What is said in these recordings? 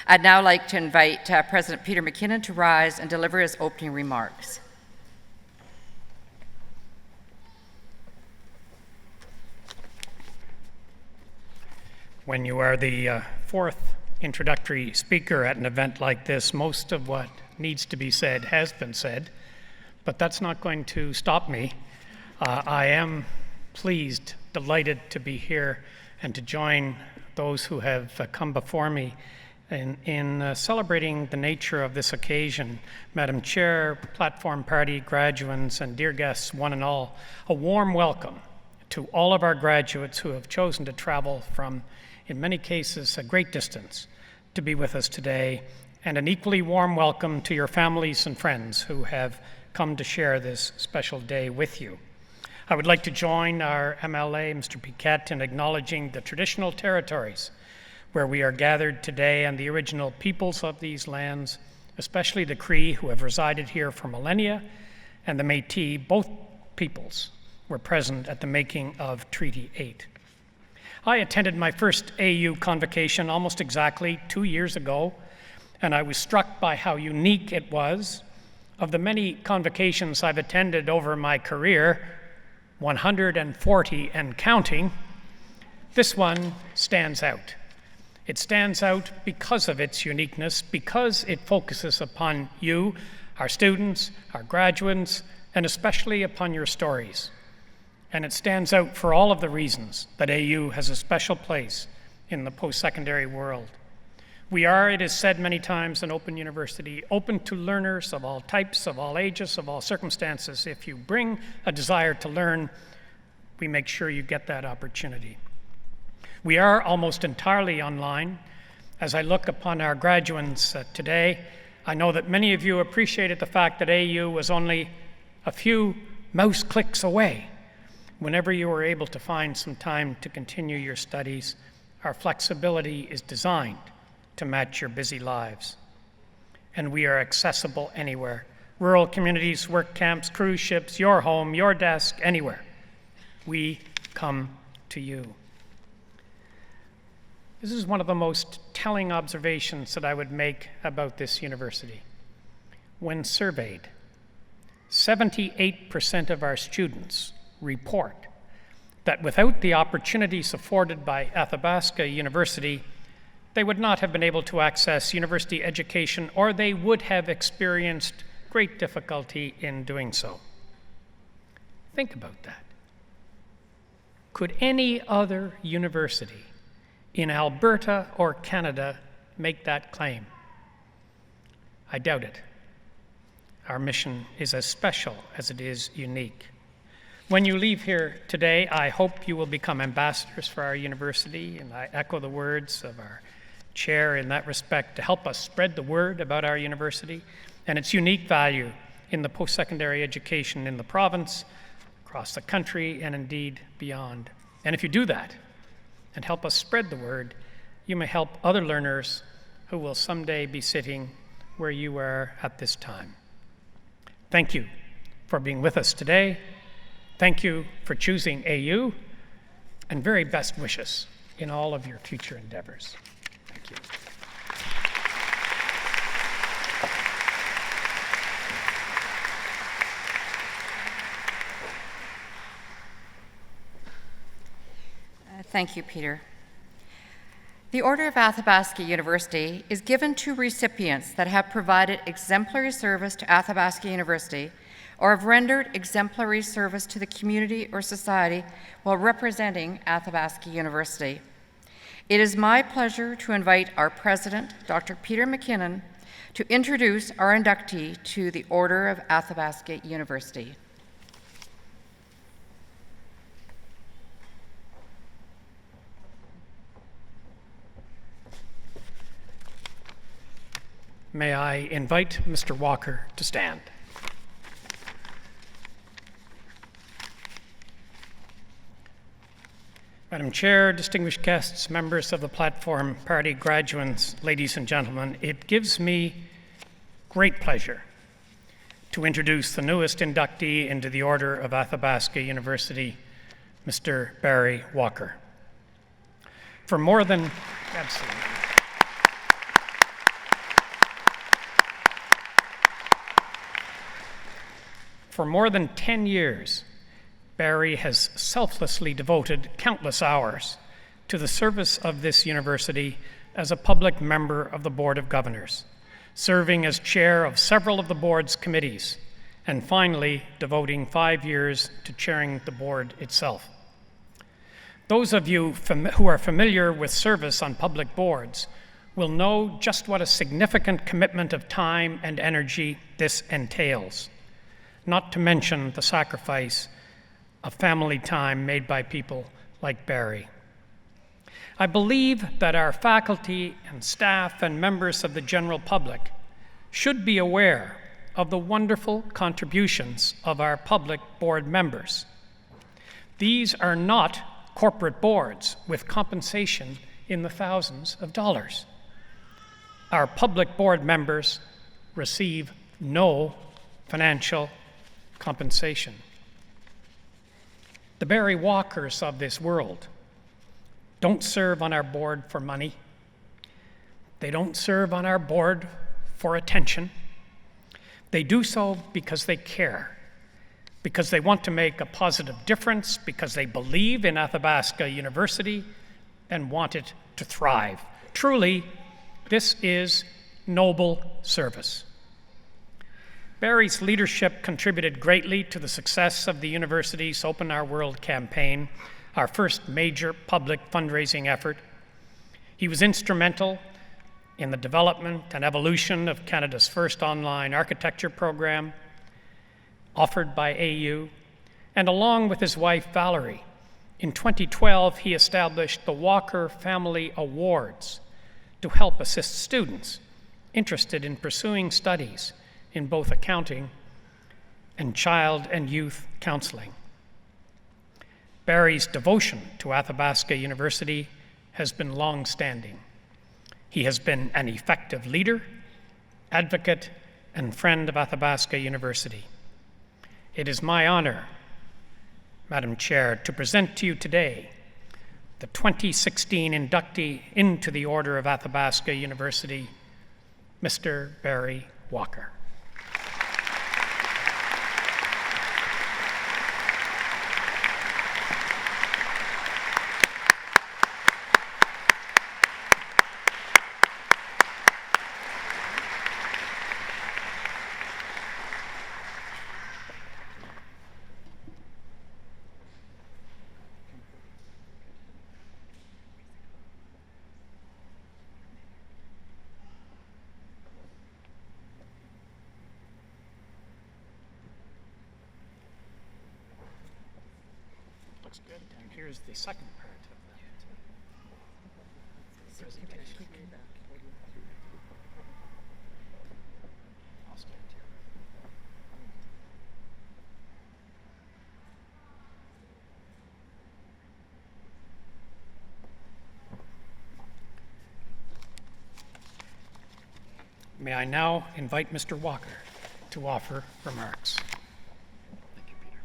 I'd now like to invite President Peter MacKinnon to rise and deliver his opening remarks. When you are the fourth introductory speaker at an event like this, most of what needs to be said has been said, but that's not going to stop me. I am pleased, delighted to be here and to join those who have come before me in celebrating the nature of this occasion. Madam Chair, Platform Party graduates, and dear guests, one and all, a warm welcome to all of our graduates who have chosen to travel from, in many cases, a great distance to be with us today, and an equally warm welcome to your families and friends who have come to share this special day with you. I would like to join our MLA, Mr. Piquet, in acknowledging the traditional territories where we are gathered today and the original peoples of these lands, especially the Cree, who have resided here for millennia, and the Métis. Both peoples were present at the making of Treaty 8. I attended my first AU convocation almost exactly 2 years ago, and I was struck by how unique it was. Of the many convocations I've attended over my career, 140 and counting, this one stands out. It stands out because of its uniqueness, because it focuses upon you, our students, our graduates, and especially upon your stories. And it stands out for all of the reasons that AU has a special place in the post-secondary world. We are, it is said many times, an open university, open to learners of all types, of all ages, of all circumstances. If you bring a desire to learn, we make sure you get that opportunity. We are almost entirely online. As I look upon our graduates today, I know that many of you appreciated the fact that AU was only a few mouse clicks away. Whenever you are able to find some time to continue your studies, our flexibility is designed to match your busy lives. And we are accessible anywhere. Rural communities, work camps, cruise ships, your home, your desk, anywhere. We come to you. This is one of the most telling observations that I would make about this university. When surveyed, 78% of our students report that without the opportunities afforded by Athabasca University, they would not have been able to access university education, or they would have experienced great difficulty in doing so. Think about that. Could any other university in Alberta or Canada make that claim? I doubt it. Our mission is as special as it is unique. When you leave here today, I hope you will become ambassadors for our university, and I echo the words of our chair in that respect, to help us spread the word about our university and its unique value in the post-secondary education in the province, across the country, and indeed beyond. And if you do that and help us spread the word, you may help other learners who will someday be sitting where you are at this time. Thank you for being with us today. Thank you for choosing AU, and very best wishes in all of your future endeavors. Thank you. Thank you, Peter. The Order of Athabasca University is given to recipients that have provided exemplary service to Athabasca University or have rendered exemplary service to the community or society while representing Athabasca University. It is my pleasure to invite our president, Dr. Peter MacKinnon, to introduce our inductee to the Order of Athabasca University. May I invite Mr. Walker to stand. Madam Chair, distinguished guests, members of the Platform Party, graduates, ladies and gentlemen, it gives me great pleasure to introduce the newest inductee into the Order of Athabasca University, Mr. Barry Walker. For more than, absolutely. For more than 10 years, Barry has selflessly devoted countless hours to the service of this university as a public member of the Board of Governors, serving as chair of several of the board's committees, and finally devoting 5 years to chairing the board itself. Those of you who are familiar with service on public boards will know just what a significant commitment of time and energy this entails, not to mention the sacrifice of family time made by people like Barry. I believe that our faculty and staff and members of the general public should be aware of the wonderful contributions of our public board members. These are not corporate boards with compensation in the thousands of dollars. Our public board members receive no financial compensation. The Barry Walkers of this world don't serve on our board for money. They don't serve on our board for attention. They do so because they care, because they want to make a positive difference, because they believe in Athabasca University and want it to thrive. Truly, this is noble service. Barry's leadership contributed greatly to the success of the university's Open Our World campaign, our first major public fundraising effort. He was instrumental in the development and evolution of Canada's first online architecture program, offered by AU, and along with his wife Valerie, in 2012 he established the Walker Family Awards to help assist students interested in pursuing studies in both accounting and child and youth counseling. Barry's devotion to Athabasca University has been long-standing. He has been an effective leader, advocate, and friend of Athabasca University. It is my honor, Madam Chair, to present to you today the 2016 inductee into the Order of Athabasca University, Mr. Barry Walker. Looks good. And here's the second part of that presentation. I'll stand here. May I now invite Mr. Walker to offer remarks. Thank you, Peter.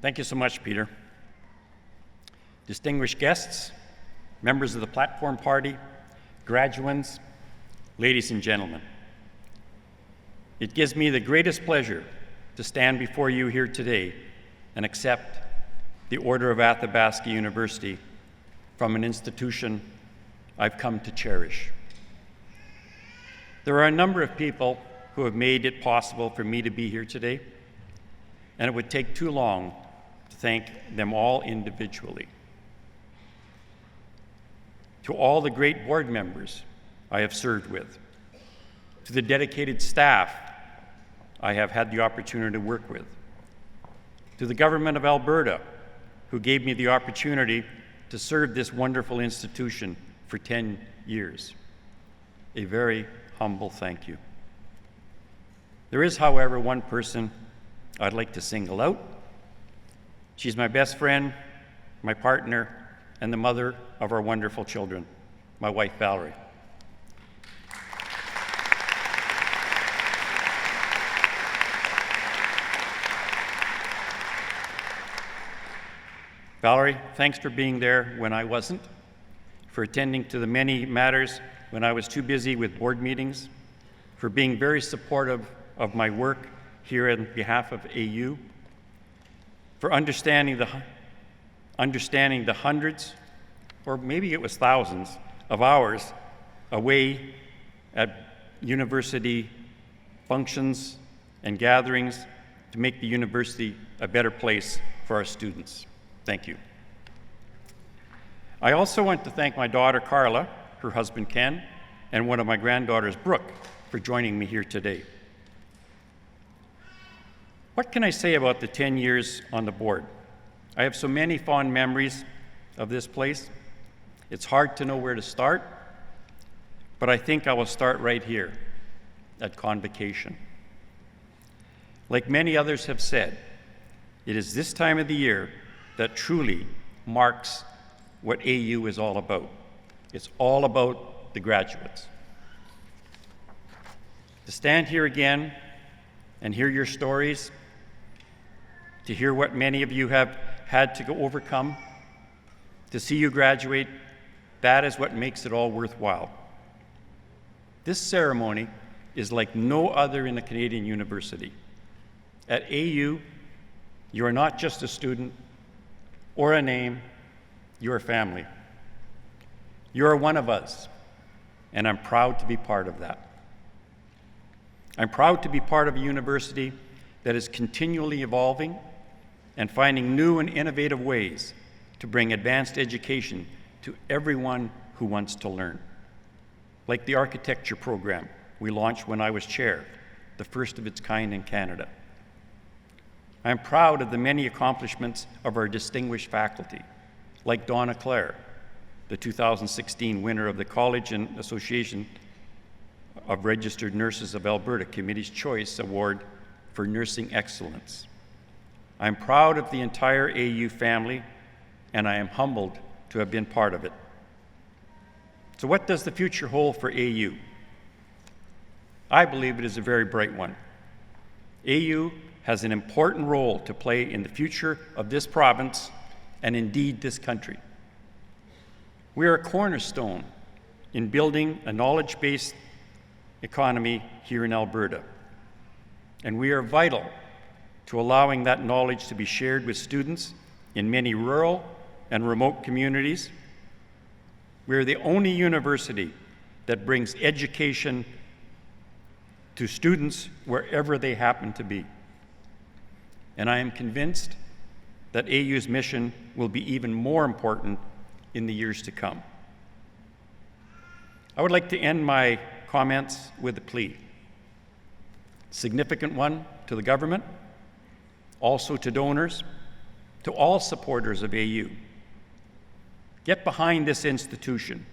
Thank you so much, Peter. Distinguished guests, members of the Platform Party, graduands, ladies and gentlemen. It gives me the greatest pleasure to stand before you here today and accept the Order of Athabasca University from an institution I've come to cherish. There are a number of people who have made it possible for me to be here today, and it would take too long to thank them all individually. To all the great board members I have served with, to the dedicated staff I have had the opportunity to work with, to the government of Alberta, who gave me the opportunity to serve this wonderful institution for 10 years. A very humble thank you. There is, however, one person I'd like to single out. She's my best friend, my partner, and the mother of our wonderful children, my wife, Valerie. Valerie, thanks for being there when I wasn't, for attending to the many matters when I was too busy with board meetings, for being very supportive of my work here on behalf of AU, for understanding the hundreds, or maybe it was thousands, of hours away at university functions and gatherings to make the university a better place for our students. Thank you. I also want to thank my daughter Carla, her husband Ken, and one of my granddaughters Brooke for joining me here today. What can I say about the 10 years on the board? I have so many fond memories of this place. It's hard to know where to start, but I think I will start right here at Convocation. Like many others have said, it is this time of the year that truly marks what AU is all about. It's all about the graduates. To stand here again and hear your stories, to hear what many of you have had to go overcome, to see you graduate, that is what makes it all worthwhile. This ceremony is like no other in a Canadian university. At AU, you are not just a student or a name, you are family. You are one of us, and I'm proud to be part of that. I'm proud to be part of a university that is continually evolving and finding new and innovative ways to bring advanced education to everyone who wants to learn. Like the architecture program we launched when I was chair, the first of its kind in Canada. I'm proud of the many accomplishments of our distinguished faculty, like Donna Clare, the 2016 winner of the College and Association of Registered Nurses of Alberta Committee's Choice Award for Nursing Excellence. I'm proud of the entire AU family, and I am humbled to have been part of it. So what does the future hold for AU? I believe it is a very bright one. AU has an important role to play in the future of this province and indeed this country. We are a cornerstone in building a knowledge-based economy here in Alberta, and we are vital to allowing that knowledge to be shared with students in many rural and remote communities. We are the only university that brings education to students wherever they happen to be. And I am convinced that AU's mission will be even more important in the years to come. I would like to end my comments with a plea. Significant one to the government, also to donors, to all supporters of AU. Get behind this institution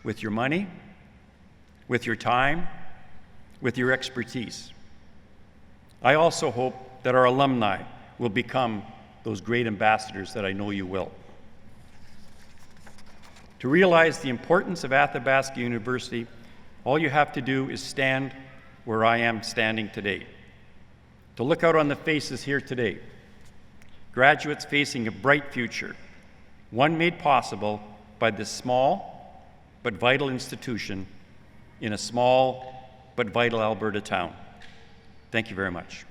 with your money, with your time, with your expertise. I also hope that our alumni will become those great ambassadors that I know you will. To realize the importance of Athabasca University, all you have to do is stand where I am standing today. To look out on the faces here today, graduates facing a bright future, one made possible by this small but vital institution in a small but vital Alberta town. Thank you very much.